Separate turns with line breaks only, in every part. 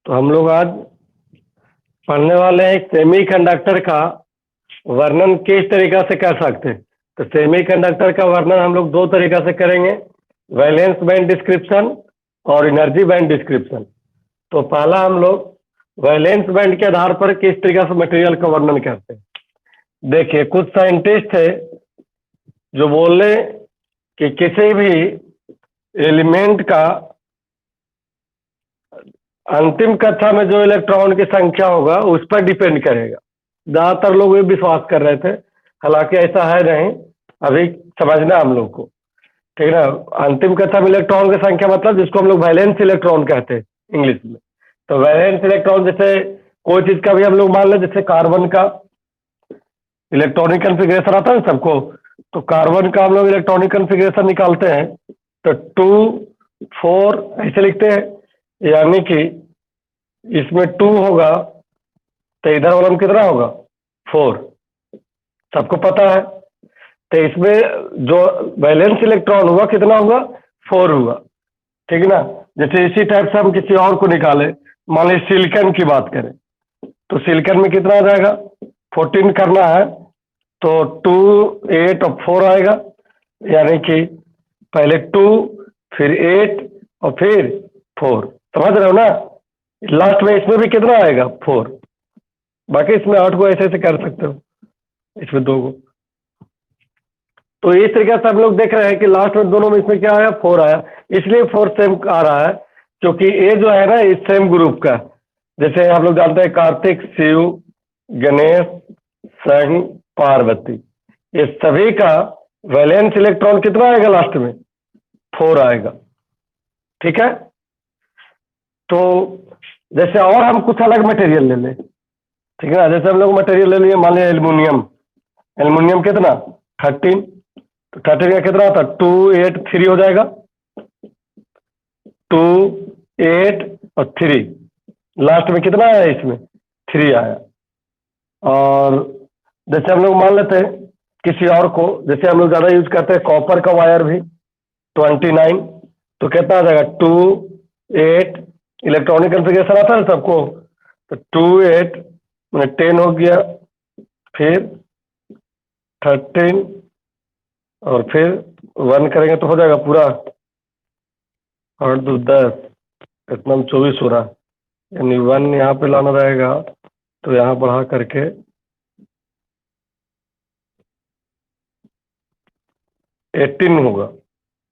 तो हम लोग आज पढ़ने वाले हैं सेमीकंडक्टर का वर्णन किस तरीका से कर सकते हैं। तो सेमीकंडक्टर का वर्णन हम लोग दो तरीका से करेंगे, वैलेंस बैंड डिस्क्रिप्शन और एनर्जी बैंड डिस्क्रिप्शन। तो पहला हम लोग वैलेंस बैंड के आधार पर किस तरीका से मटेरियल का वर्णन करते हैं। देखिए, कुछ साइंटिस्ट है जो बोले कि किसी भी एलिमेंट का अंतिम कक्षा में जो इलेक्ट्रॉन की संख्या होगा उस पर डिपेंड करेगा। ज्यादातर लोग ये विश्वास कर रहे थे, हालांकि ऐसा है नहीं। अभी समझना हम लोग को, ठीक है ना। अंतिम कक्षा में इलेक्ट्रॉन की संख्या मतलब जिसको हम लोग वैलेंस इलेक्ट्रॉन कहते हैं इंग्लिश में। तो वैलेंस इलेक्ट्रॉन जैसे कोई चीज का भी हम लोग मान लें, जैसे कार्बन का इलेक्ट्रॉनिक कन्फिग्रेशन आता है सबको, तो कार्बन का हम लोग इलेक्ट्रॉनिक कन्फिग्रेशन निकालते हैं तो 2 4 ऐसे लिखते हैं, यानी कि इसमें 2 होगा तो इधर वाला में कितना होगा 4, सबको पता है। तो इसमें जो वैलेंस इलेक्ट्रॉन हुआ कितना हुआ 4 हुआ, ठीक है ना। जैसे इसी टाइप से हम किसी और को निकाले, मान लीजिए सिलिकॉन की बात करें तो सिलिकॉन में कितना आ जाएगा 14 करना है तो 2 8 और 4 आएगा, यानी कि पहले 2 फिर 8 और फिर 4, समझ रहे हो ना। लास्ट में इसमें भी कितना आएगा 4, बाकी इसमें 8 को ऐसे ऐसे कर सकते हो, इसमें 2 को। तो इस तरीके से हम लोग देख रहे हैं कि लास्ट में दोनों में इसमें क्या आया 4 आया, इसलिए 4 सेम आ रहा है क्योंकि ये जो है ना इस सेम ग्रुप का। जैसे हम लोग जानते हैं कार्तिक, शिव, गणेश, शनि, पार्वती, ये सभी का वैलेंस इलेक्ट्रॉन कितना आएगा लास्ट में 4 आएगा, ठीक है। तो जैसे और हम कुछ अलग मटेरियल ले लें, ठीक है ना। जैसे हम लोग मटेरियल ले लिए, मान लिया एल्युमिनियम। एल्युमिनियम कितना 13, तो 13 का कितना होता 2 8 3 हो जाएगा, 2 8 और 3, लास्ट में कितना आया इसमें 3 आया। और जैसे हम लोग मान लेते हैं किसी और को, जैसे हम लोग ज़्यादा यूज करते हैं कॉपर का वायर भी 29, तो कितना आ जाएगा 2 8, इलेक्ट्रॉनिक कन्फिग्रेशन आता है सबको, तो 2 8 मैंने 10 हो गया, फिर 13 और फिर 1 करेंगे तो हो जाएगा पूरा 8 2 10, इतना में 24 हो रहा है, यानी 1 यहाँ पे लाना रहेगा तो यहाँ बढ़ा करके 18 होगा,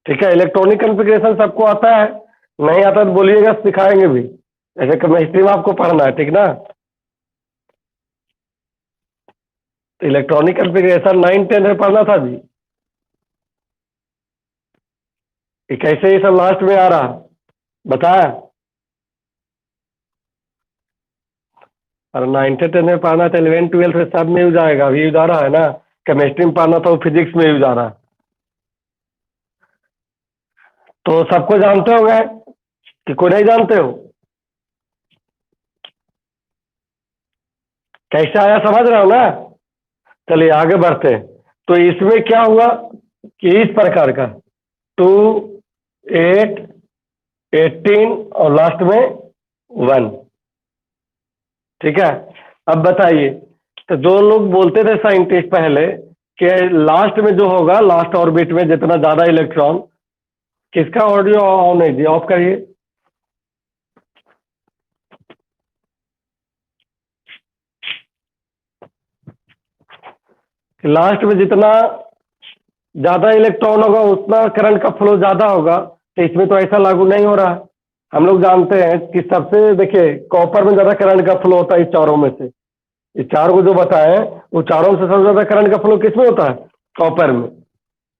ठीक है। इलेक्ट्रॉनिक कन्फिग्रेशन सबको आता है, नहीं आता तो बोलिएगा, सिखाएंगे भी। ऐसे केमिस्ट्री में आपको पढ़ना है, ठीक ना। तो इलेक्ट्रॉनिक कन्फिग्रेशन 9 10 में पढ़ना था जी, कि कैसे ये सब लास्ट में आ रहा बताया। और 9 10 में पढ़ना था, 11 12 से सब में यूज आएगा। अभी यूज आ रहा है ना, केमिस्ट्री में पढ़ना था वो फिजिक्स में यूज आ रहा है। तो सबको जानते हो गए कि कोई नहीं जानते हो, कैसे आया समझ रहे हो ना। चलिए आगे बढ़ते हैं। तो इसमें क्या हुआ कि इस प्रकार का 2 8 18 और लास्ट में 1, ठीक है। अब बताइए, तो जो लोग बोलते थे साइंटिस्ट पहले कि लास्ट में जो होगा लास्ट ऑर्बिट में जितना ज्यादा इलेक्ट्रॉन, किसका ऑडियो ऑन है जी, ऑफ करिए। लास्ट में जितना ज्यादा इलेक्ट्रॉन होगा उतना करंट का फ्लो ज्यादा होगा, तो इसमें तो ऐसा लागू नहीं हो रहा। हम लोग जानते हैं कि सबसे, देखिए कॉपर में ज्यादा करंट का फ्लो होता है इस चारों में से। इस चारों को जो बताएं वो चारों से सबसे ज्यादा करंट का फ्लो किसमें होता है कॉपर में,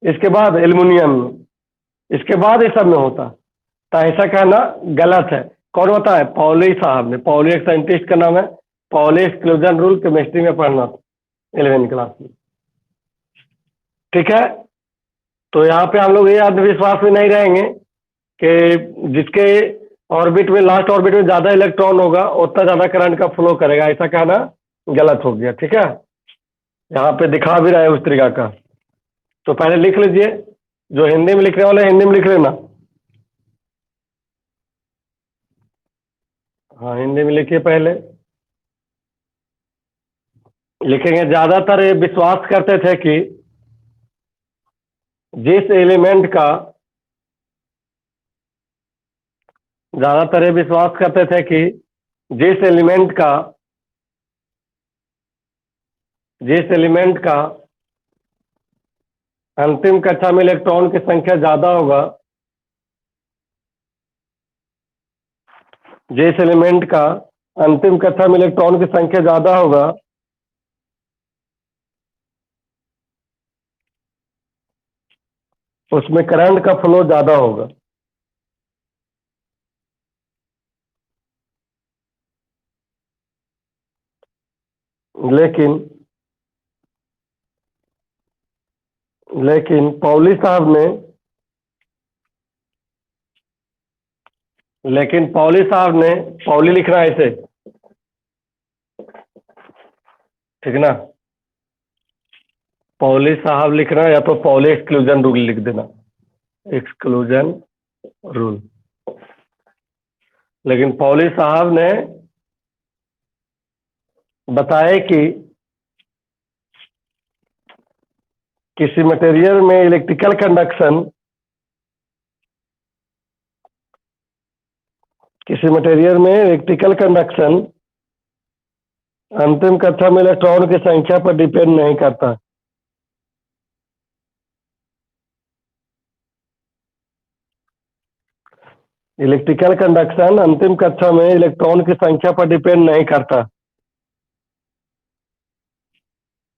इसके बाद एल्युमिनियम में, इसके बाद ये सब में होता है। तो ऐसा कहना गलत है। कौन होता है पॉली साहब ने, पॉली एक साइंटिस्ट का नाम है, पॉली एक्सक्लूजन रूल केमिस्ट्री में पढ़ना 11वीं क्लास में, ठीक है। तो यहाँ पे हम लोग ये आत्मविश्वास में नहीं रहेंगे कि जिसके ऑर्बिट में लास्ट ऑर्बिट में ज्यादा इलेक्ट्रॉन होगा उतना ज्यादा करंट का फ्लो करेगा, ऐसा कहना गलत हो गया, ठीक है। यहाँ पे दिखा भी रहा है उस तरीका का। तो पहले लिख लीजिए, जो हिंदी में लिखने वाले हिंदी में लिख लेना। हाँ, हिंदी में लिखिए पहले। लिखेंगे, ज्यादातर ये विश्वास करते थे कि जिस एलिमेंट का ज्यादातर ये विश्वास करते थे कि जिस एलिमेंट का जिस एलिमेंट का अंतिम कक्षा में इलेक्ट्रॉन की संख्या ज्यादा होगा, जिस एलिमेंट का अंतिम कक्षा में इलेक्ट्रॉन की संख्या ज्यादा होगा उसमें करंट का फ्लो ज्यादा होगा। लेकिन लेकिन पॉली साहब ने पॉली लिखना है ऐसे, ठीक ना। पॉली साहब लिखना, या तो पॉली एक्सक्लूजन रूल लिख देना, एक्सक्लूजन रूल। लेकिन पॉली साहब ने बताया कि किसी मटेरियल में इलेक्ट्रिकल कंडक्शन अंतिम कक्षा में इलेक्ट्रॉन की संख्या पर डिपेंड नहीं करता। इलेक्ट्रिकल कंडक्शन अंतिम कक्षा में इलेक्ट्रॉन की संख्या पर डिपेंड नहीं करता।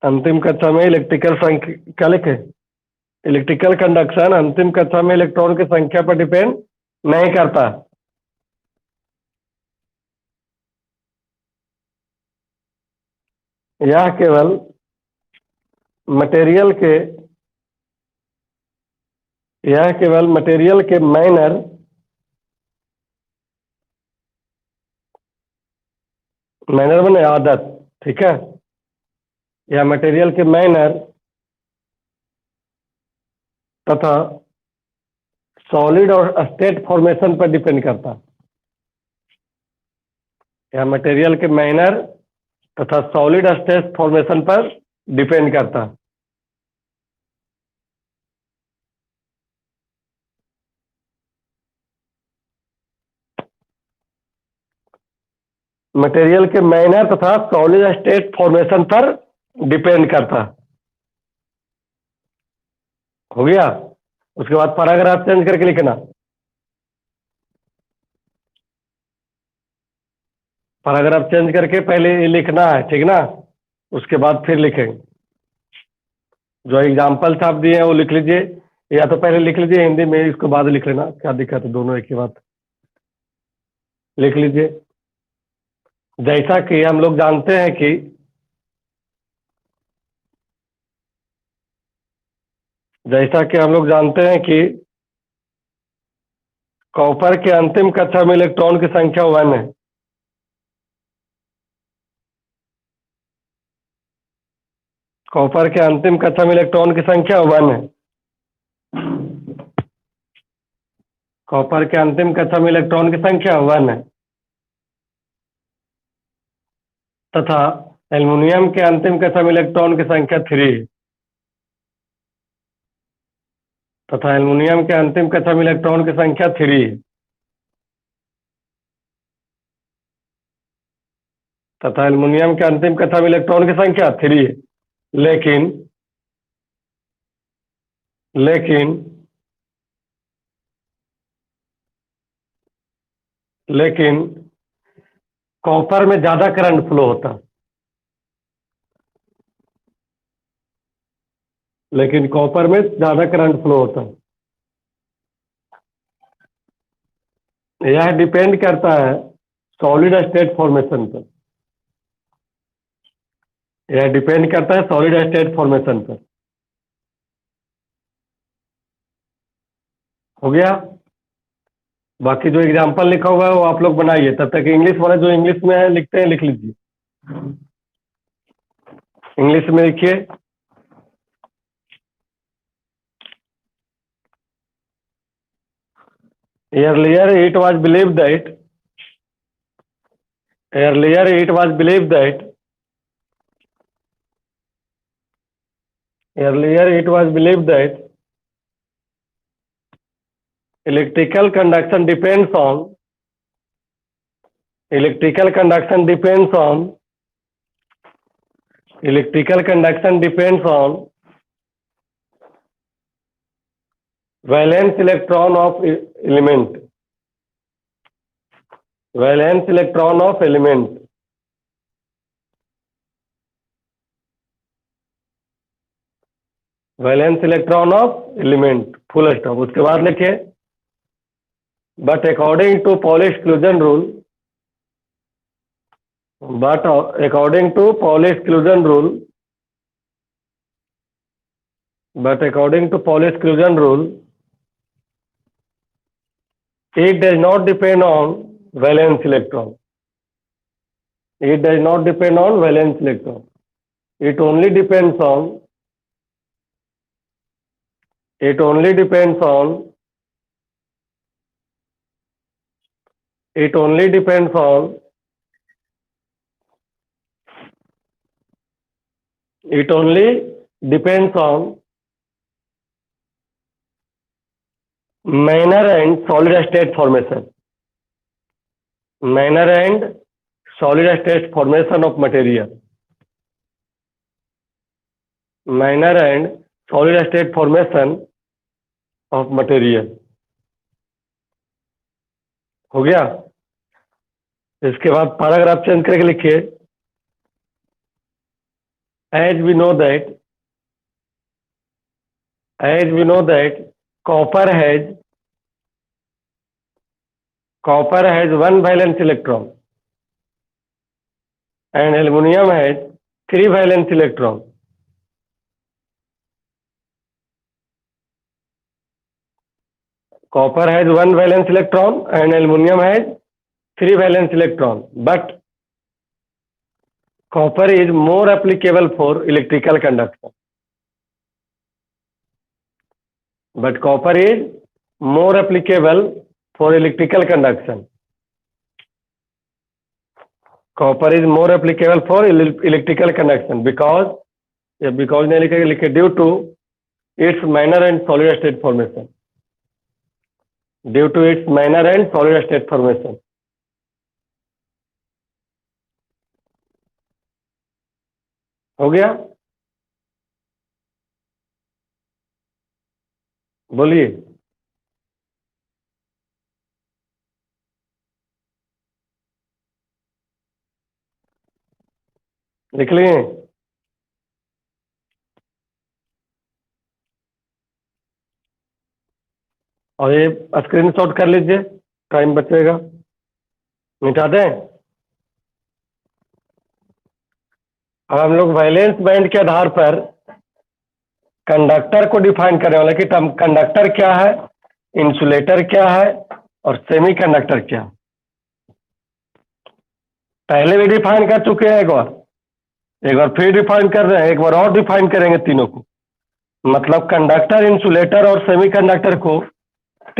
अंतिम कक्षा में इलेक्ट्रिकल संख्या क्या लिखे? इलेक्ट्रिकल कंडक्शन अंतिम कक्षा में इलेक्ट्रॉन की संख्या पर डिपेंड नहीं करता। यह केवल मटेरियल के मैनर बने आदत, ठीक है। यह मटेरियल के मैनर तथा सॉलिड और स्टेट फॉर्मेशन पर डिपेंड करता। यह मटेरियल के मैनर तथा सॉलिड स्टेट फॉर्मेशन पर डिपेंड करता। मटेरियल के मैनर तथा सॉलिड स्टेट फॉर्मेशन पर डिपेंड करता। हो गया। उसके बाद पैराग्राफ चेंज करके लिखना। पैराग्राफ चेंज करके पहले ये लिखना है, ठीक ना। उसके बाद फिर लिखेंगे। जो एग्जाम्पल्स आप दिए हैं वो लिख लीजिए, या तो पहले लिख लीजिए हिंदी में, इसको बाद लिख लेना, क्या दिक्कत है, दोनों एक ही बात। लिख लीजिए। जैसा कि हम लोग जानते हैं कि कॉपर के अंतिम कक्षा में इलेक्ट्रॉन की संख्या 1 है। कॉपर के अंतिम कक्षा में इलेक्ट्रॉन की संख्या 1 है। कॉपर के अंतिम कक्षा में इलेक्ट्रॉन की संख्या 1 है। तथा एल्युमिनियम के अंतिम कक्षा में इलेक्ट्रॉन की संख्या 3 है। तथा एल्युमिनियम के अंतिम कक्षा में इलेक्ट्रॉन की संख्या 3 है। तथा एल्युमिनियम के अंतिम कक्षा में इलेक्ट्रॉन की संख्या 3 है। लेकिन लेकिन लेकिन कॉपर में ज्यादा करंट फ्लो होता है। लेकिन कॉपर में ज्यादा करंट फ्लो होता है। यह डिपेंड करता है सॉलिड स्टेट फॉर्मेशन पर। यह डिपेंड करता है सॉलिड स्टेट फॉर्मेशन पर। हो गया। बाकी जो एग्जांपल लिखा हुआ है वो आप लोग बनाइए, तब तक इंग्लिश वाला जो इंग्लिश में है लिखते हैं लिख लीजिए। इंग्लिश में लिखिए। Earlier it was believed that earlier it was believed that electrical conduction depends on valence electron of element. Valence electron of element. Valence electron of element, full stop. उसके बाद लिखे but according to Pauli exclusion rule, it does not depend on valence electron. It only depends on manner and solid state formation. Manner and solid state formation of material. Manner and solid state formation of material. हो गया। इसके बाद paragraph change करके लिखिए as we know that copper has one valence electron and aluminum has 3 valence electron. Copper has 1 valence electron and aluminum has 3 valence electron, but copper is more applicable for electrical conduction. Copper is more applicable for electrical conduction because नहीं लिखे due to its minor and solid state formation. हो गया। बोलिए। लिख लिए? और ये screenshot कर लीजिए, टाइम बचेगा। मिटा दें। अब हम लोग वैलेंस बैंड के आधार पर कंडक्टर को डिफाइन करने वाले कि कंडक्टर क्या है, इंसुलेटर क्या है और सेमीकंडक्टर क्या है। पहले भी डिफाइन कर चुके हैं, एक बार फिर डिफाइन कर रहे हैं, एक बार और डिफाइन करेंगे तीनों को। मतलब कंडक्टर, इंसुलेटर और सेमीकंडक्टर को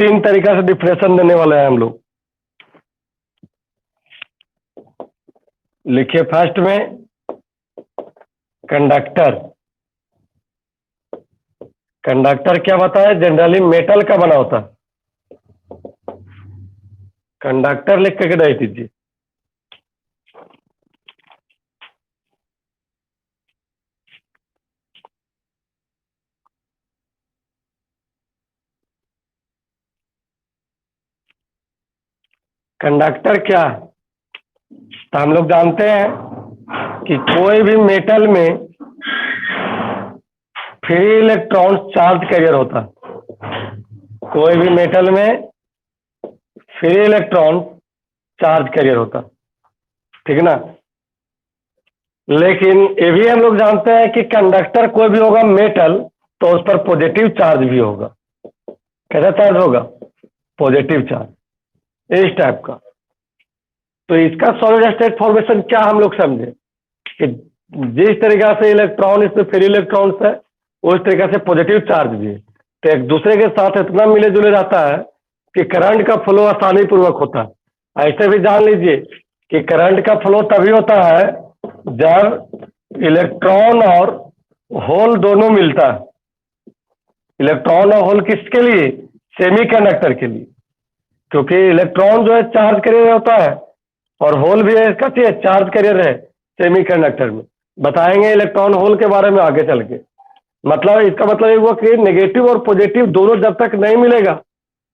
3 तरीका से डिफरेंशिएशन देने वाले हैं हम लोग। लिखिए फर्स्ट में कंडक्टर क्या बताया, जनरली मेटल का बना होता है। कंडक्टर लिख के दे दीजिए। कंडक्टर क्या है, तो हम लोग जानते हैं कि कोई भी मेटल में फ्री इलेक्ट्रॉन चार्ज कैरियर होता है। कोई भी मेटल में फ्री इलेक्ट्रॉन चार्ज कैरियर होता है, ठीक है ना। लेकिन ये भी हम लोग जानते हैं कि कंडक्टर कोई भी होगा मेटल, तो उस पर पॉजिटिव चार्ज भी होगा। कैसा चार्ज होगा? पॉजिटिव चार्ज, इस टाइप का। तो इसका सॉलिड स्टेट फॉर्मेशन क्या हम लोग समझे कि जिस तरीका से इलेक्ट्रॉन इसमें फ्री इलेक्ट्रॉन्स है, उस तरीके से पॉजिटिव चार्ज भी है। तो एक दूसरे के साथ इतना मिले जुले रहता है कि करंट का फ्लो आसानी पूर्वक होता है। ऐसे भी जान लीजिए कि करंट का फ्लो तभी होता है जब इलेक्ट्रॉन और होल दोनों मिलता है। इलेक्ट्रॉन और होल किसके लिए? सेमीकंडक्टर के लिए, क्योंकि इलेक्ट्रॉन जो है चार्ज कैरियर होता है और होल भी है इसका चार्ज कैरियर है सेमीकंडक्टर में। बताएंगे इलेक्ट्रॉन होल के बारे में आगे चल के। मतलब इसका मतलब ये हुआ कि नेगेटिव और पॉजिटिव दोनों जब तक नहीं मिलेगा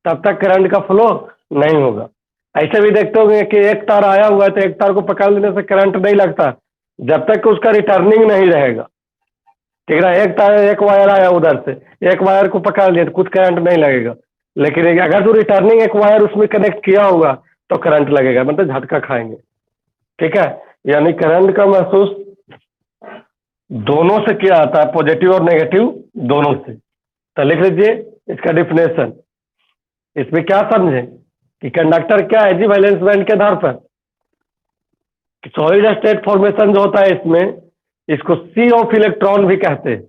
तब तक करंट का फ्लो नहीं होगा। ऐसे भी देखते होंगे कि एक तार आया हुआ है तो एक तार को पकड़ लेने से करंट नहीं लगता जब तक कि उसका रिटर्निंग नहीं रहेगा। ठीक है, एक तार एक वायर आया उधर से, एक वायर को पकड़ लिया तो कुछ करंट नहीं लगेगा, लेकिन अगर जो रिटर्निंग एक वायर उसमें कनेक्ट किया होगा तो करंट लगेगा, मतलब झटका खाएंगे। ठीक है, यानी करंट का महसूस दोनों से किया जाता है, पॉजिटिव और नेगेटिव दोनों से। तो लिख लीजिए इसका डिफिनेशन। इसमें क्या समझे कि कंडक्टर क्या है जी? वैलेंस बैंड के आधार पर सॉलिड स्टेट फॉर्मेशन जो होता है इसमें, इसको सी ऑफ इलेक्ट्रॉन भी कहते हैं।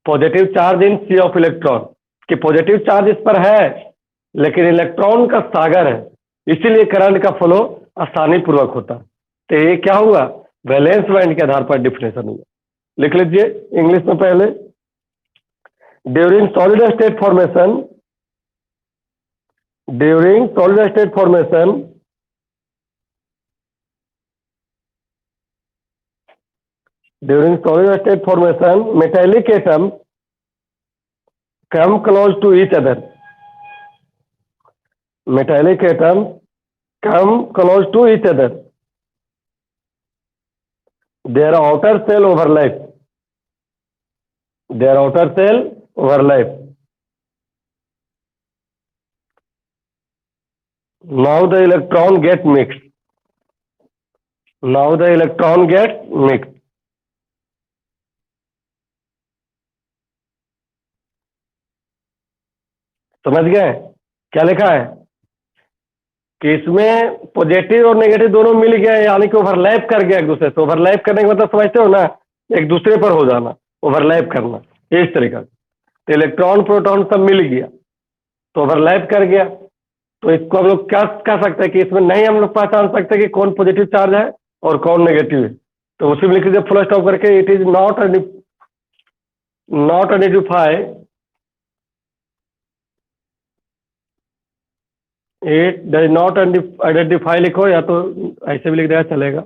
Positive charge in sea of electron, कि पॉजिटिव चार्ज इस पर है लेकिन इलेक्ट्रॉन का सागर है, इसीलिए करंट का फ्लो आसानी पूर्वक होता है। तो ये क्या हुआ? वैलेंस बैंड के आधार पर डिफिनेशन हुआ। लिख लीजिए इंग्लिश में पहले। During solid state formation, during solid state formation during solid state formation metallic atom come close to each other. Metallic atoms come close to each other. Their outer shell overlap. Their outer shell overlap. Now the electron get mixed. Now the electron gets mixed. समझ गए क्या लिखा है? कि इसमें positive और negative दोनों मिल गए, यानी कि ओवरलैप कर गया एक दूसरे से। ओवरलैप करने का मतलब समझते हो ना, एक दूसरे पर हो जाना, ओवरलैप करना, इस तरीका से। तो इलेक्ट्रॉन प्रोटॉन सब मिल गया तो ओवरलैप कर गया। तो इसको हम लोग क्या कह सकते हैं कि इसमें नहीं हम लोग पहचान सकते कि कौन पॉजिटिव चार्ज है और कौन नेगेटिव है। तो उसी में लिख लीजिए फुल स्टॉप करके, it is not identify, it does not identify लिखो, या तो ऐसे भी लिख दिया चलेगा।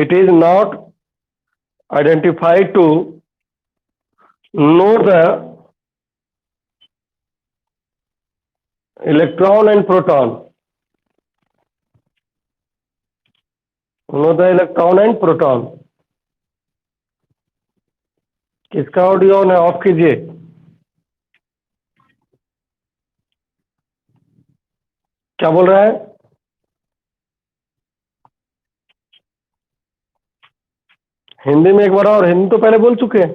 It is not identify to know the electron and proton, no the electron and proton. किसका ऑडियो ऑन है? ऑफ कीजिए। क्या बोल रहा है? हिंदी में एक बार और, हिंदी तो पहले बोल चुके हैं।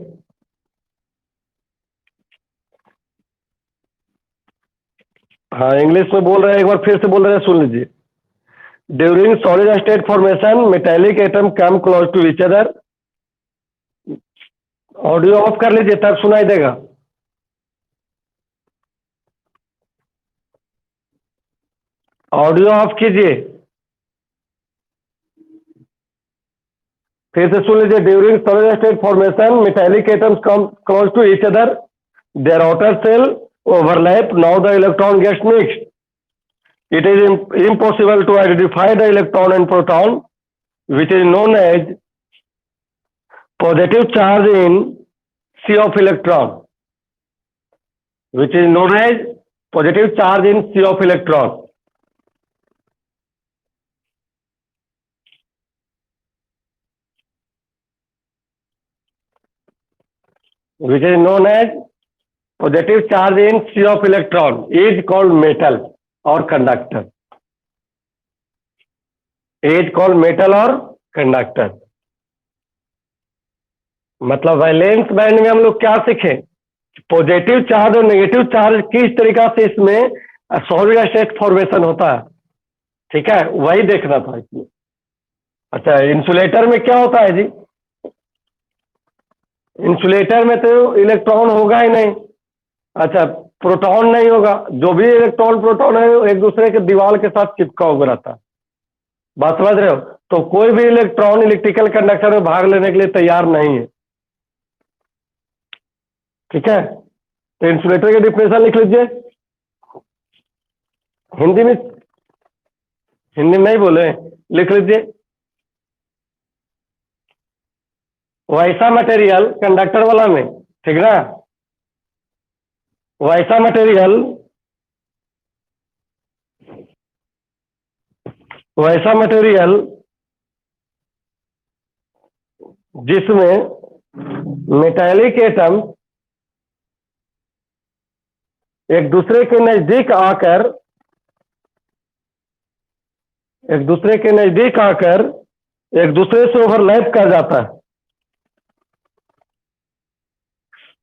हाँ इंग्लिश में बोल रहे हैं, एक बार फिर से बोल रहे हैं, सुन लीजिए। During solid state formation metallic atom come close to each other. Audio off कर लीजिए तब सुनाई देगा। ऑडियो ऑफ कीजिए, फिर से सुन लीजिए। During solid state formation metallic atoms come close to each other, their outer shell overlap, now the electron gets mixed. It is impossible to identify the electron and proton, which is known as positive charge in sea of electron, which is known as positive charge in sea of electron. Which is known as positive charge in sea of electron is called metal or conductor, is called metal or conductor। मतलब valence band में हम लोग क्या सीखे? Positive charge और negative charge किस तरीका से इसमें सॉलिड स्टेट फॉर्मेशन होता है। ठीक है, वही देखना था इसमें। अच्छा, इंसुलेटर में क्या होता है जी? इंसुलेटर में तो इलेक्ट्रॉन होगा ही नहीं। अच्छा, प्रोटॉन नहीं होगा, जो भी इलेक्ट्रॉन प्रोटॉन है एक दूसरे के दीवार के साथ चिपका हुआ रहता है। बात समझ रहे हो? तो कोई भी इलेक्ट्रॉन इलेक्ट्रिकल कंडक्टर में भाग लेने के लिए तैयार नहीं है। ठीक है, तो इंसुलेटर की डिफिनेशन लिख लीजिए। हिंदी में, हिंदी में नहीं बोले, लिख लीजिए। वैसा मटेरियल कंडक्टर वाला में, ठीक ना, वैसा मटेरियल, वैसा मटेरियल जिसमें मेटालिक एटम एक दूसरे के नजदीक आकर, एक दूसरे के नजदीक आकर एक दूसरे से ओवरलैप कर जाता है,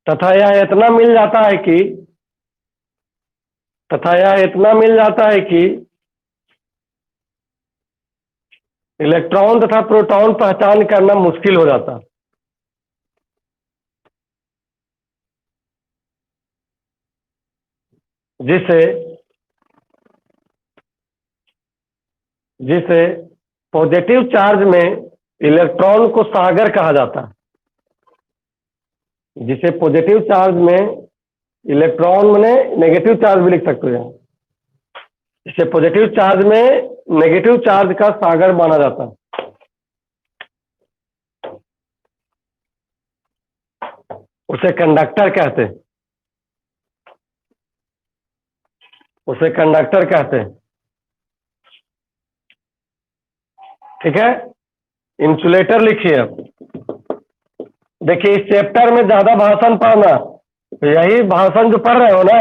तथा यह इतना मिल जाता है कि, तथा यह इतना मिल जाता है कि इलेक्ट्रॉन तथा प्रोटॉन पहचान करना मुश्किल हो जाता है। जिसे जिसे पॉजिटिव चार्ज में इलेक्ट्रॉन को सागर कहा जाता है। जिसे पॉजिटिव चार्ज में इलेक्ट्रॉन माने नेगेटिव चार्ज भी लिख सकते हो। जिसे पॉजिटिव चार्ज में नेगेटिव चार्ज का सागर माना जाता है, उसे कंडक्टर कहते हैं, उसे कंडक्टर कहते हैं। ठीक है, इंसुलेटर लिखिए। अब देखिए, इस चैप्टर में ज्यादा भाषण पढ़ना, यही भाषण जो पढ़ रहे हो ना,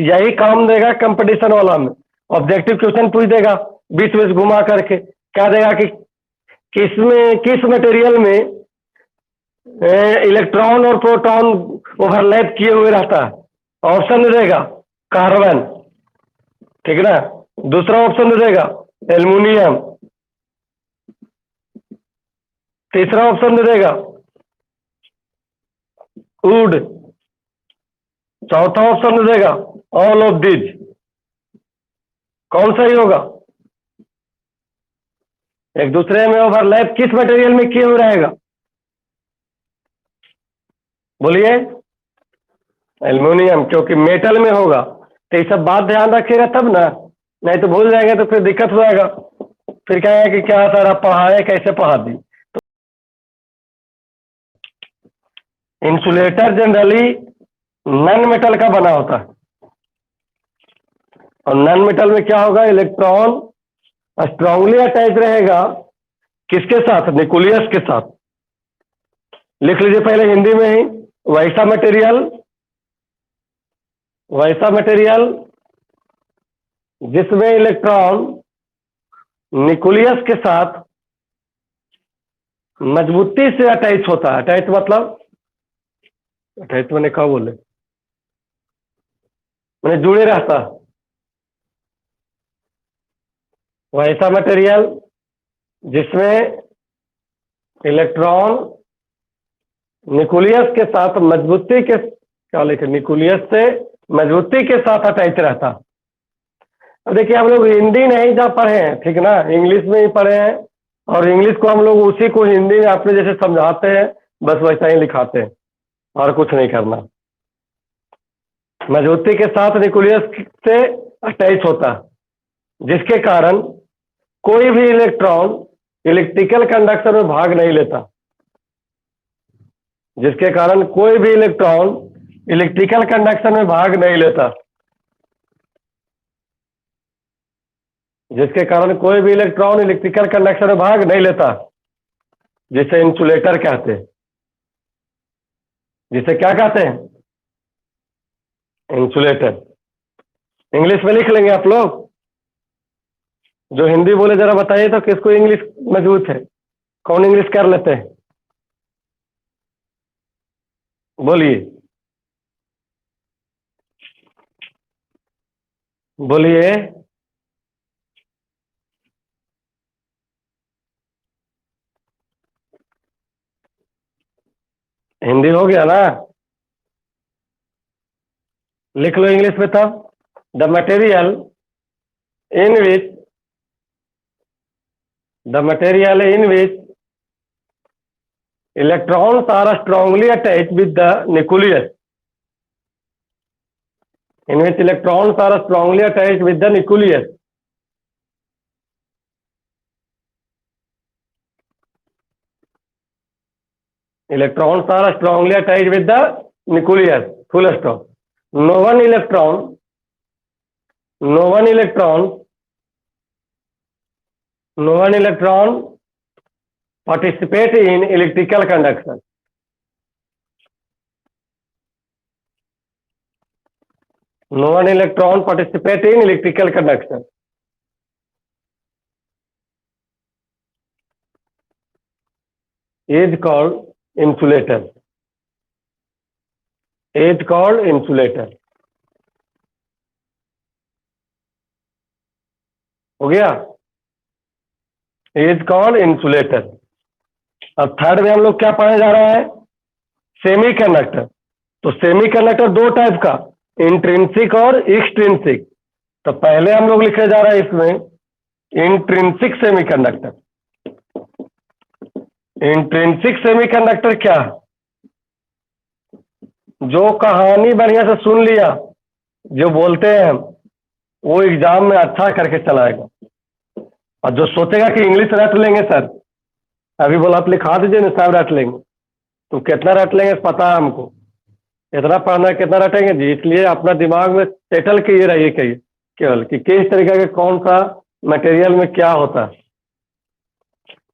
यही काम देगा कंपटीशन वाला में। ऑब्जेक्टिव क्वेश्चन पूछ देगा बीच बीच घुमा करके, क्या देगा कि किसमें, किस मटेरियल में इलेक्ट्रॉन और प्रोटॉन ओवरलैप किए हुए रहता है। ऑप्शन दे देगा कार्बन, ठीक है ना, दूसरा ऑप्शन दे देगा एल्युमिनियम, तीसरा ऑप्शन दे देगा वुड, चौथा ऑप्शन दे देगा ऑल ऑफ दिस। कौन सही होगा? एक दूसरे में ओवरलैप किस मटेरियल में किए हुए रहेगा? बोलिए। एल्युमिनियम, क्योंकि मेटल में होगा। तो ये सब बात ध्यान रखिएगा तब ना, नहीं तो भूल जाएंगे तो फिर दिक्कत हो जाएगा। फिर कहेंगे कि क्या सर आप पढ़ाए, कैसे पढ़ा दी। इंसुलेटर जनरली नॉन मेटल का बना होता है, और नॉन मेटल में क्या होगा, इलेक्ट्रॉन स्ट्रांगली अटैच रहेगा किसके साथ? न्यूक्लियस के साथ। लिख लीजिए पहले हिंदी में ही, वैसा मटेरियल, वैसा मटेरियल जिसमें इलेक्ट्रॉन न्यूक्लियस के साथ मजबूती से अटैच होता है। अटैच मतलब, अटैच मैंने क्या बोले, मैंने जुड़े रहता है। वैसा मटेरियल जिसमें इलेक्ट्रॉन न्यूक्लियस के साथ मजबूती के, क्या लिखे, न्यूक्लियस से मजबूती के साथ अटैच रहता। अब देखिए, हम लोग हिंदी नहीं जा पढ़े हैं, ठीक ना, इंग्लिश में ही पढ़े हैं, और इंग्लिश को हम लोग उसी को हिंदी में अपने जैसे समझाते हैं, बस वैसा ही लिखाते हैं, और कुछ नहीं करना। मजबूती के साथ न्यूक्लियस से अटैच होता, जिसके कारण कोई भी इलेक्ट्रॉन इलेक्ट्रिकल कंडक्शन में भाग नहीं लेता, जिसके कारण कोई भी इलेक्ट्रॉन इलेक्ट्रिकल कंडक्शन में भाग नहीं लेता, जिसके कारण कोई भी इलेक्ट्रॉन इलेक्ट्रिकल कंडक्शन में भाग नहीं लेता, जिसे इंसुलेटर कहते हैं। जिसे क्या कहते हैं? इंसुलेटर। इंग्लिश में लिख लेंगे आप लोग। जो हिंदी बोले जरा बताइए तो किसको इंग्लिश मजबूत है, कौन इंग्लिश कर लेते हैं? बोलिए, बोलिए। हिंदी हो गया ना, लिख लो इंग्लिश में तब। The material in which the material in which electrons are strongly attached with the nucleus, in which electrons are strongly attached with the nucleus. Electrons are strongly attached with the nucleus. Full stop. No one electron participate in electrical conduction. No one electron participate in electrical conduction. Is called insulator. Is called insulator. हो गया? Is called insulator. अब third में हम लोग क्या पढ़ने जा रहे हैं? सेमीकंडक्टर. तो सेमीकंडक्टर दो टाइप का, इंट्रिंसिक और एक्सट्रिंसिक. तो पहले हम लोग लिखने जा रहे हैं इसमें इंट्रिंसिक सेमीकंडक्टर. इंट्रिंसिक सेमीकंडक्टर क्या? जो कहानी बढ़िया से सुन लिया, जो बोलते हैं हम, वो एग्जाम में अच्छा करके चलाएगा. और जो सोचेगा कि इंग्लिश रट लेंगे सर, अभी बोला आप लिखा दीजिए ना, सब रट लेंगे. तो कितना रट लेंगे पता है हमको, इतना पढ़ना है कितना रटेंगे जी. इसलिए अपना दिमाग में सेटल किए रहिए कहिए केवल कि किस तरीके के कौन सा मटेरियल में क्या होता है.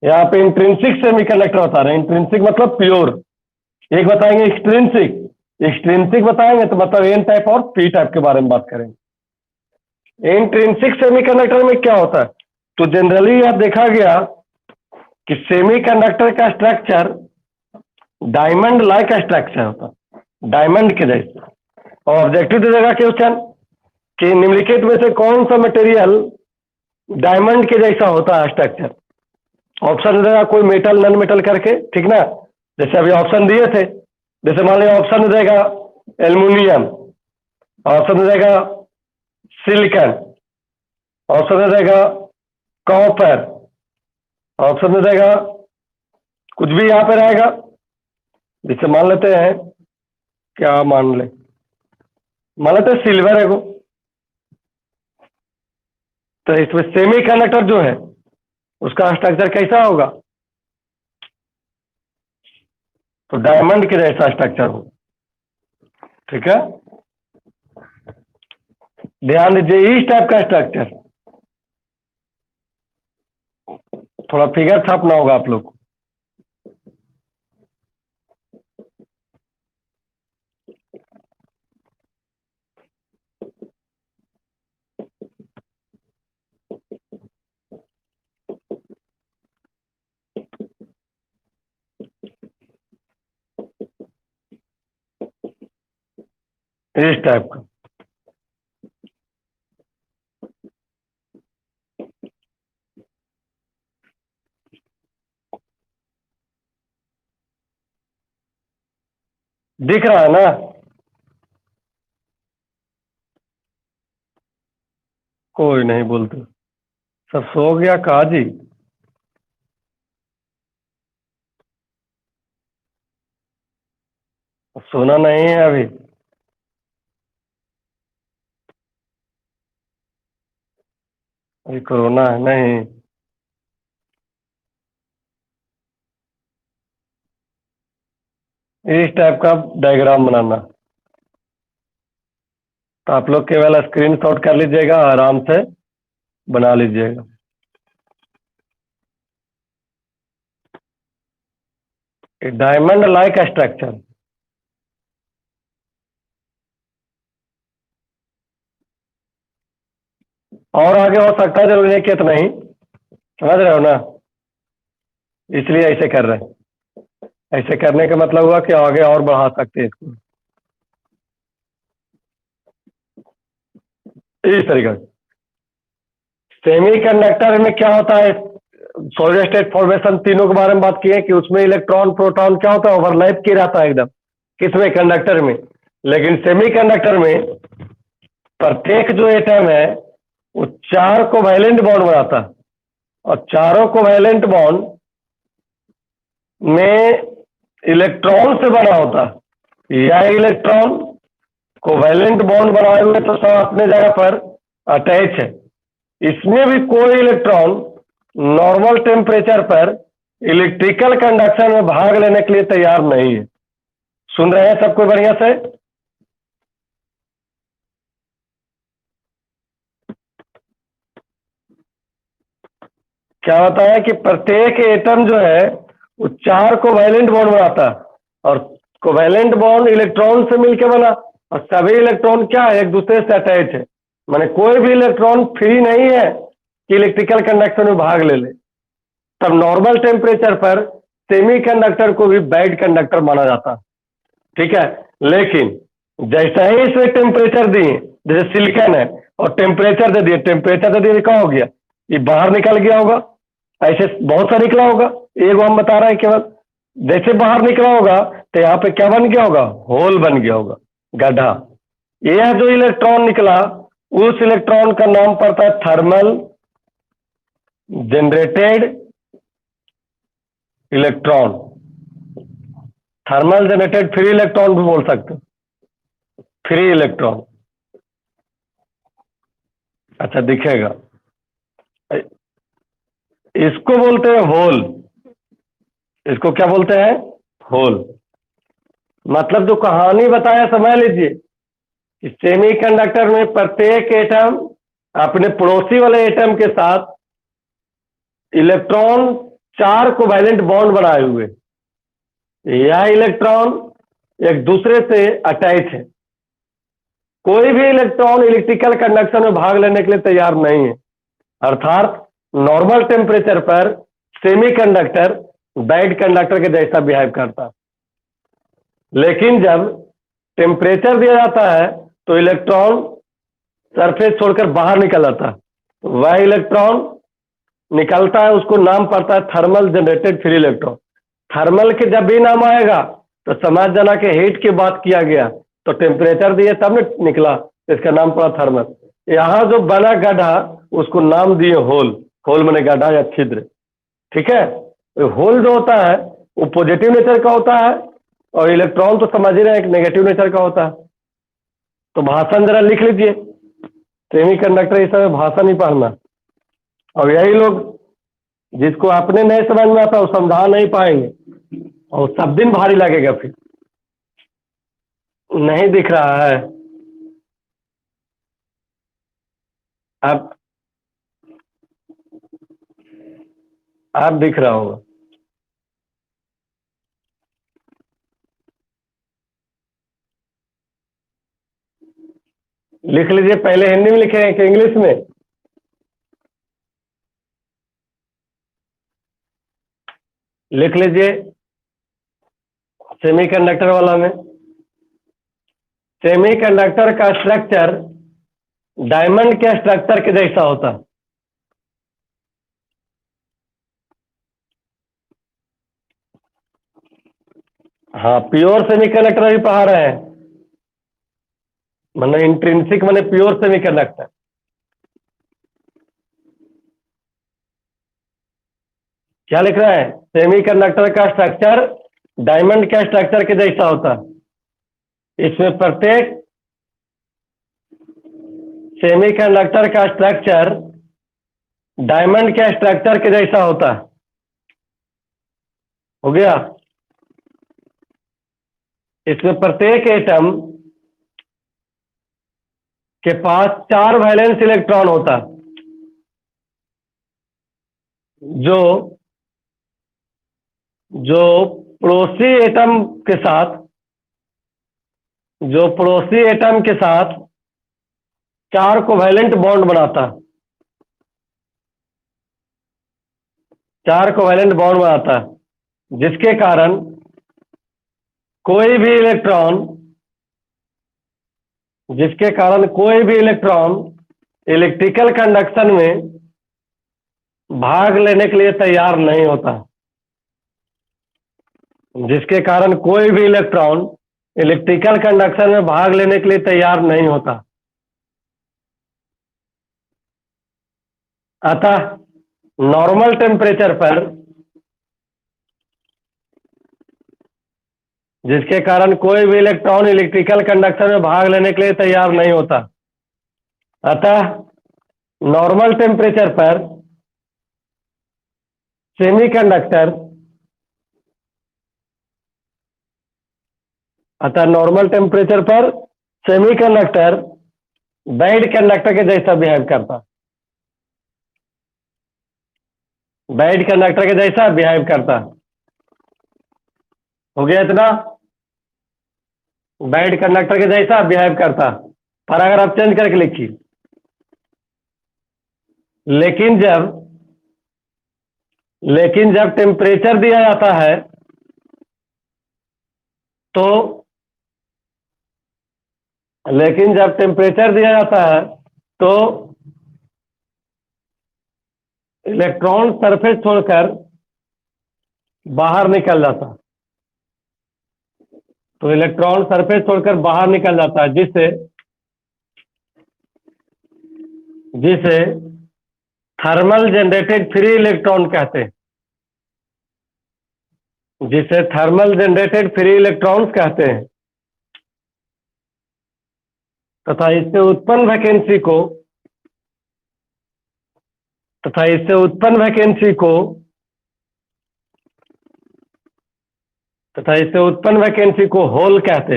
यहाँ पे इंट्रिंसिक सेमीकंडक्टर बता रहे हैं. इंट्रिंसिक मतलब प्योर. एक बताएंगे एक्सट्रिंसिक. एक्सट्रिंसिक बताएंगे तो मतलब एन टाइप और पी टाइप के बारे में बात करेंगे. इंट्रिंसिक सेमीकंडक्टर में क्या होता है? तो जनरली यह देखा गया कि सेमीकंडक्टर का स्ट्रक्चर डायमंड लाइक स्ट्रक्चर होता है, डायमंड के जैसे. और ऑब्जेक्टिव दे देगा क्वेश्चन कि निम्नलिखित में से कौन सा मटेरियल डायमंड के जैसा होता है स्ट्रक्चर. ऑप्शन दे देगा कोई मेटल नॉन मेटल करके, ठीक ना. जैसे अभी ऑप्शन दिए थे, जैसे मान लिया ऑप्शन दे देगा एल्युमिनियम, ऑप्शन दे देगा सिलिकॉन, ऑप्शन दे देगा कॉपर, ऑप्शन दे देगा कुछ भी यहाँ पे रहेगा. जैसे मान लेते हैं, क्या मान लेते हैं सिल्वर है वो. तो इसमें सेमीकंडक्टर जो है उसका स्ट्रक्चर कैसा होगा? तो डायमंड के जैसा स्ट्रक्चर हो. ठीक है, ध्यान दीजिए. इस टाइप का स्ट्रक्चर, थोड़ा फिगर छापना होगा आप लोग को. इस टाइप का. दिख रहा है ना? कोई नहीं बोलते, सब सो गया काजी. सोना नहीं है अभी. अभी कोरोना है नहीं. इस टाइप का डायग्राम बनाना. तो आप लोग केवल स्क्रीनशॉट कर लीजिएगा, आराम से बना लीजिएगा. Diamond like structure. और आगे हो सकता है, जरूरी नहीं कि इतना ही. समझ रहे हो ना? इसलिए ऐसे कर रहे हैं. ऐसे करने का मतलब हुआ कि आगे और बढ़ा सकते हैं इसको इस तरीके से. सेमीकंडक्टर में क्या होता है? सॉलिड स्टेट फॉर्मेशन तीनों के बारे में बात की है कि उसमें इलेक्ट्रॉन प्रोटॉन क्या होता है, ओवरलैप किया रहता है एकदम. किसमें? कंडक्टर में. लेकिन सेमीकंडक्टर में प्रत्येक जो एटम है वो 4 कोवैलेंट बॉन्ड बनाता है. और चारों कोवैलेंट बॉन्ड में इलेक्ट्रॉन से बना होता है। यह इलेक्ट्रॉन कोवैलेंट बॉन्ड बनाए हुए तो सब अपने जगह पर अटैच है। इसमें भी कोई इलेक्ट्रॉन नॉर्मल टेम्परेचर पर इलेक्ट्रिकल कंडक्शन में भाग लेने के लिए तैयार नहीं है। सुन रहे हैं सबको बढ़िया से? क्या होता है कि प्रत्येक एटम जो है वो 4 कोवैलेंट बॉन्ड बनाता है, और कोवैलेंट बॉन्ड इलेक्ट्रॉन से मिलकर बना, और सभी इलेक्ट्रॉन क्या है, एक दूसरे से अटैच है। माने कोई भी इलेक्ट्रॉन फ्री नहीं है कि इलेक्ट्रिकल कंडक्शन में भाग ले ले। तब नॉर्मल टेम्परेचर पर सेमीकंडक्टर को भी बैड कंडक्टर माना जाता है। ठीक है, लेकिन जैसा ही इसमें टेम्परेचर दिए, जैसे सिलिकॉन है और टेम्परेचर दे दिए, टेम्परेचर दे दिए, क्या हो गया, ये बाहर निकल गया होगा। ऐसे बहुत सा निकला होगा, एक हम बता रहे हैं केवल। जैसे बाहर निकला होगा तो यहाँ पे क्या बन गया होगा, होल बन गया होगा, गड्ढा। यह जो इलेक्ट्रॉन निकला, उस इलेक्ट्रॉन का नाम पड़ता है thermal generated electron. Thermal generated free electron भी बोल सकते हो, फ्री इलेक्ट्रॉन। अच्छा दिखेगा, इसको बोलते हैं होल। इसको क्या बोलते हैं, होल। मतलब जो कहानी बताया समझ लीजिए कि सेमीकंडक्टर में प्रत्येक एटम अपने पड़ोसी वाले एटम के साथ इलेक्ट्रॉन 4 कोवैलेंट बॉन्ड बनाए हुए, यह इलेक्ट्रॉन एक दूसरे से अटैच है। कोई भी इलेक्ट्रॉन इलेक्ट्रिकल कंडक्शन में भाग लेने के लिए तैयार नहीं है। अर्थात नॉर्मल टेम्परेचर पर सेमीकंडक्टर बैड कंडक्टर के जैसा बिहेव करता है। लेकिन जब टेम्परेचर दिया जाता है तो इलेक्ट्रॉन सरफेस छोड़कर बाहर निकल जाता है। वह इलेक्ट्रॉन निकलता है, उसको नाम पड़ता है thermal generated free electron. Thermal के जब भी नाम आएगा तो समझ जाना कि हीट की बात किया गया, तो टेम्परेचर दिए तब ने निकला, तो इसका नाम पड़ा थर्मल। यहाँ जो बना गड्ढा उसको नाम दिए होल। होल माने गड्ढा या छिद्र। ठीक है, तो होल जो होता है वो पॉजिटिव नेचर का होता है, और इलेक्ट्रॉन तो समझ ही रहे हैं एक नेगेटिव नेचर का होता है। तो भाषण जरा लिख लीजिए, सेमीकंडक्टर इस समय भाषा नहीं पढ़ना। और यही लोग जिसको अपने नहीं समझ में आता वो समझा नहीं पाएंगे, और सब दिन भारी लगेगा। फिर नहीं दिख रहा है अब दिख रहा होगा। लिख लीजिए, पहले हिंदी में लिखे कि इंग्लिश में? लिख लीजिए सेमीकंडक्टर वाला में। सेमीकंडक्टर का स्ट्रक्चर डायमंड के स्ट्रक्चर के जैसा होता है। हाँ, प्योर सेमीकंडक्टर अभी पढ़ा रहे हैं, माने इंट्रिंसिक माने प्योर सेमीकंडक्टर। क्या लिख रहा है, सेमीकंडक्टर का स्ट्रक्चर डायमंड के स्ट्रक्चर के जैसा होता है। इसमें प्रत्येक सेमीकंडक्टर का स्ट्रक्चर डायमंड के स्ट्रक्चर के जैसा होता है। हो गया? इसमें प्रत्येक एटम के पास 4 वैलेंस इलेक्ट्रॉन होता है, जो जो पड़ोसी एटम के साथ जो पड़ोसी एटम के साथ 4 कोवैलेंट बॉन्ड बनाता है। 4 कोवैलेंट बॉन्ड बनाता है, जिसके कारण कोई भी इलेक्ट्रॉन इलेक्ट्रिकल कंडक्शन में भाग लेने के लिए तैयार नहीं होता। जिसके कारण कोई भी इलेक्ट्रॉन इलेक्ट्रिकल कंडक्शन में भाग लेने के लिए तैयार नहीं होता। अतः नॉर्मल टेम्परेचर पर, जिसके कारण कोई भी इलेक्ट्रॉन इलेक्ट्रिकल कंडक्शन में भाग लेने के लिए तैयार नहीं होता। अतः नॉर्मल टेम्परेचर पर सेमीकंडक्टर नॉर्मल टेम्परेचर पर सेमीकंडक्टर बेड कंडक्टर के जैसा बिहेव करता, बेड कंडक्टर के जैसा बिहेव करता। हो गया इतना? बेड कंडक्टर के जैसा बिहेव करता। पर अगर आप चेंज करके लिखिए, लेकिन जब टेम्परेचर दिया जाता है तो जब टेम्परेचर दिया जाता है तो इलेक्ट्रॉन सरफेस छोड़कर बाहर निकल जाता, तो इलेक्ट्रॉन सरफेस छोड़कर बाहर निकल जाता है, जिसे थर्मल जनरेटेड फ्री इलेक्ट्रॉन कहते हैं, जिसे थर्मल जनरेटेड फ्री इलेक्ट्रॉन्स कहते हैं। तथा इससे उत्पन्न वैकेंसी को होल कहते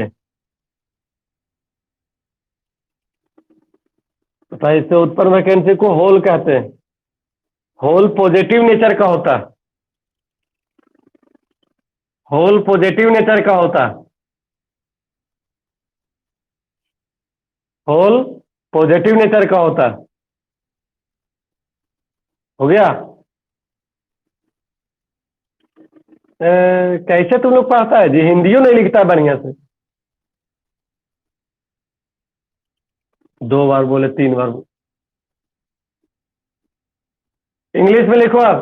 हैं। होल पॉजिटिव नेचर का होता है। होल पॉजिटिव नेचर का होता है। होल पॉजिटिव नेचर का होता है। हो गया? कैसे तुम लोग पढ़ता है जी? हिंदियों नहीं लिखता बढ़िया से। 2 बार बोले, 3 बार बोले। इंग्लिश में लिखो आप।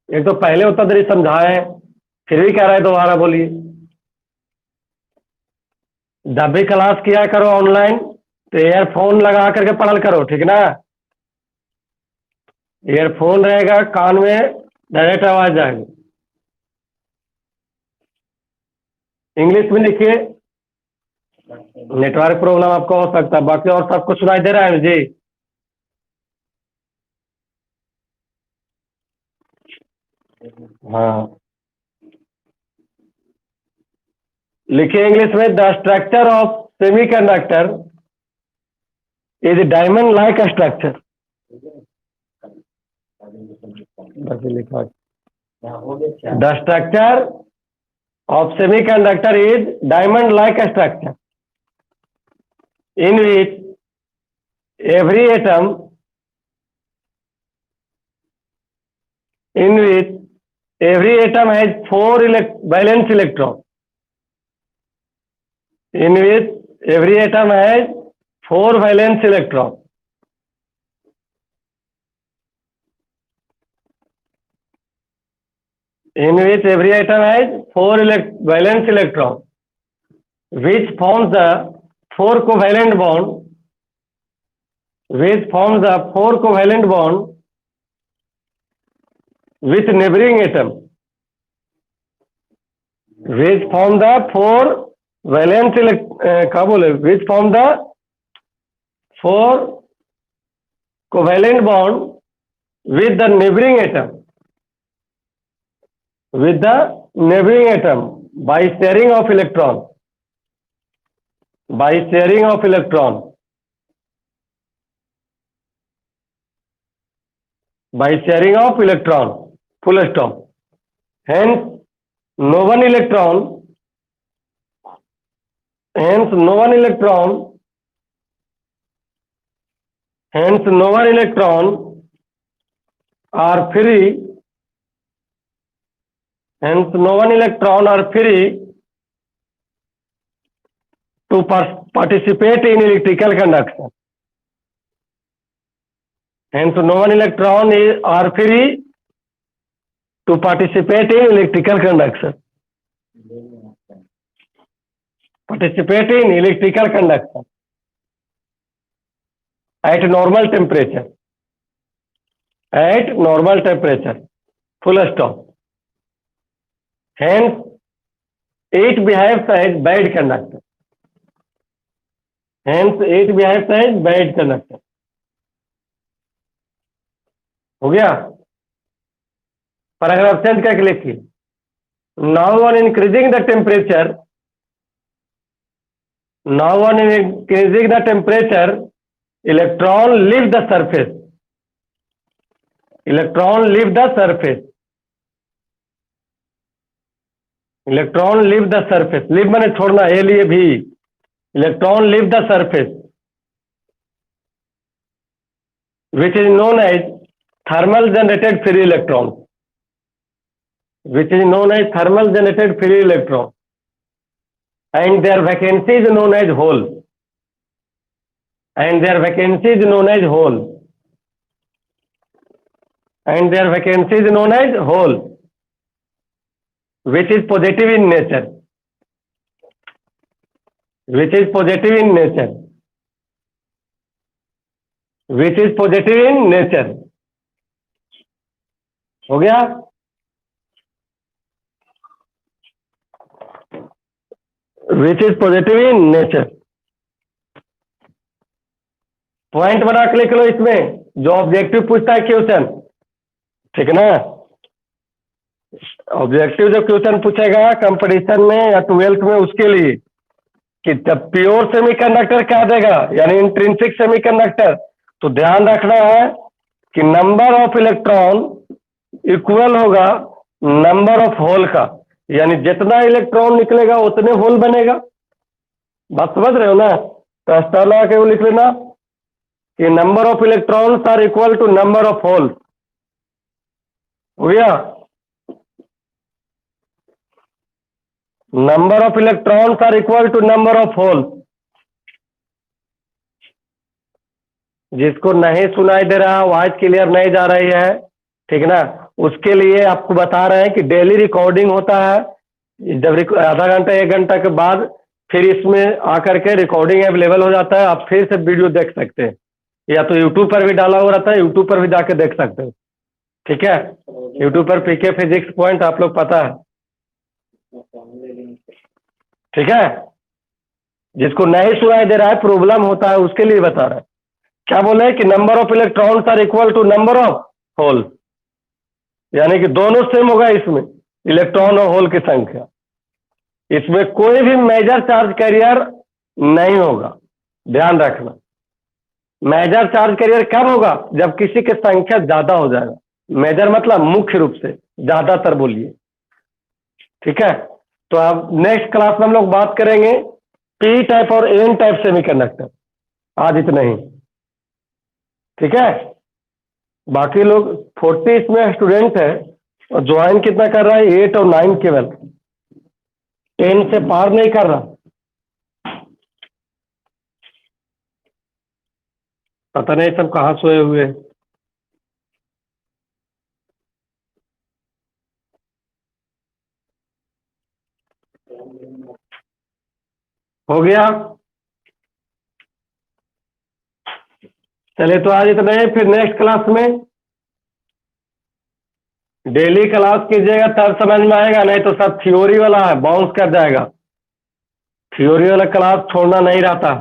एक तो पहले उतना देरी समझाए, फिर भी कह रहा है दोबारा बोलिए। जब भी क्लास किया करो ऑनलाइन तो ईयरफोन लगा करके पढ़ल करो, ठीक ना? ईयरफोन रहेगा कान में, डायरेक्ट आवाज जाएगी। इंग्लिश में लिखिए। नेटवर्क प्रॉब्लम आपको हो सकता है, बाकी और सब कुछ सुनाई दे रहा है जी? हाँ, लिखिए इंग्लिश में। The structure of semiconductor is diamond like structure. लिखा, the structure of semiconductor is diamond like a structure in which every atom has 4 valence electron, in which every atom has 4 valence electron, in which every atom has 4 valence electron, which forms the 4 covalent bond, with neighboring atom, which form the 4 valence which form the 4 covalent bond with the neighboring atom, by sharing of electron, full stop. Hence no one electron are free to participate in electrical conduction. Hence no one electron are free to participate in electrical conduction. At normal temperature. at normal temperature, full stop. Hence, it behaves as bad conductor. Hence, it behaves as bad conductor. हो गया? Paragraph change करके लिखिए. Now on increasing the temperature, electron leave the surface. Electron leave the surface. Leave माने छोड़ना, ए लिए भी. Electron leave the surface, which is known as thermal generated free electron. And their vacancy is known as hole. Which is positive in nature. हो गया? Which is positive in nature. Point बना के लिख लो इसमें, जो ऑब्जेक्टिव पूछता है question. ठीक है ना? ऑब्जेक्टिव जो क्वेश्चन पूछेगा कंपटीशन में या 12th में, उसके लिए कि जब प्योर सेमीकंडक्टर क्या देगा, यानी इंट्रिंसिक सेमीकंडक्टर, तो ध्यान रखना है कि नंबर ऑफ इलेक्ट्रॉन इक्वल होगा नंबर ऑफ होल का, यानी जितना इलेक्ट्रॉन निकलेगा उतने होल बनेगा. बात समझ रहे हो ना? तो स्टार लगा के वो लिख लेना कि number of electrons are equal to number of holes. हो गया? Number of electrons are equal to number of holes. जिसको नहीं सुनाई दे रहा, वॉइस क्लियर नहीं जा रही है, ठीक ना, उसके लिए आपको बता रहे हैं कि डेली रिकॉर्डिंग होता है. जब आधा घंटा 1 घंटा के बाद फिर इसमें आकर के रिकॉर्डिंग अवेलेबल हो जाता है. आप फिर से वीडियो देख सकते हैं, या तो यूट्यूब पर भी डाला हुआ रहता है, यूट्यूब पर भी जाके देख सकते हो. ठीक है? यूट्यूब पर पीके फिजिक्स पॉइंट आप लोग पता है. ठीक है? जिसको नहीं सुनाई दे रहा है, प्रॉब्लम होता है, उसके लिए बता रहा है. क्या बोले कि number of electrons are equal to number of hole, यानी कि दोनों सेम होगा इसमें, इलेक्ट्रॉन और होल की संख्या. इसमें कोई भी मेजर चार्ज कैरियर नहीं होगा. ध्यान रखना, मेजर चार्ज कैरियर कब होगा? जब किसी की संख्या ज्यादा हो जाएगा. मेजर मतलब मुख्य रूप से, ज्यादातर बोलिए. ठीक है? तो अब नेक्स्ट क्लास में हम लोग बात करेंगे पी टाइप और एन टाइप सेमीकंडक्टर. आज इतना ही. ठीक है? बाकी लोग 40 इसमें स्टूडेंट है और ज्वाइन कितना कर रहा है? 8 और 9 केवल, 10 से पार नहीं कर रहा. पता नहीं सब कहाँ सोए हुए. हो गया? चलिए, तो आज इतना ही. फिर नेक्स्ट क्लास में डेली क्लास कीजिएगा तब समझ में आएगा, नहीं तो सब थ्योरी वाला है, बाउंस कर जाएगा. थ्योरी वाला क्लास छोड़ना नहीं रहता.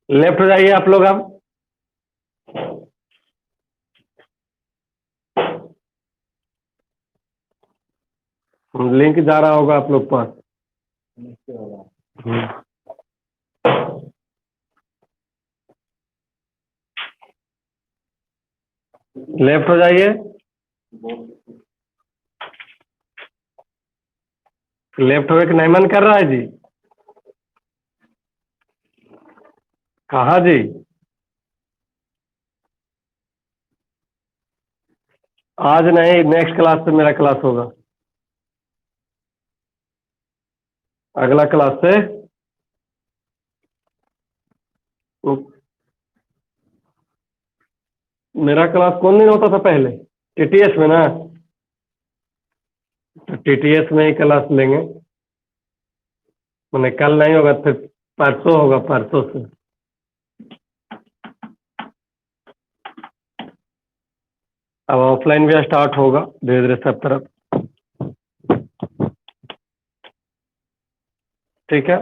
लेफ्ट हो जाइए आप लोग. अब लिंक जा रहा होगा आप लोग पास. लेफ्ट हो जाइए. लेफ्ट होने का नहीं मन कर रहा है जी? कहाँ जी? आज नहीं, नेक्स्ट क्लास से मेरा क्लास होगा. अगला क्लास से मेरा क्लास कौन दिन होता था पहले? टीटीएस में ना. तो टीटीएस में ही क्लास लेंगे. मैंने कल नहीं होगा, फिर परसों होगा, परसों से. अब ऑफलाइन भी स्टार्ट होगा धीरे धीरे सब तरफ। ठीक है।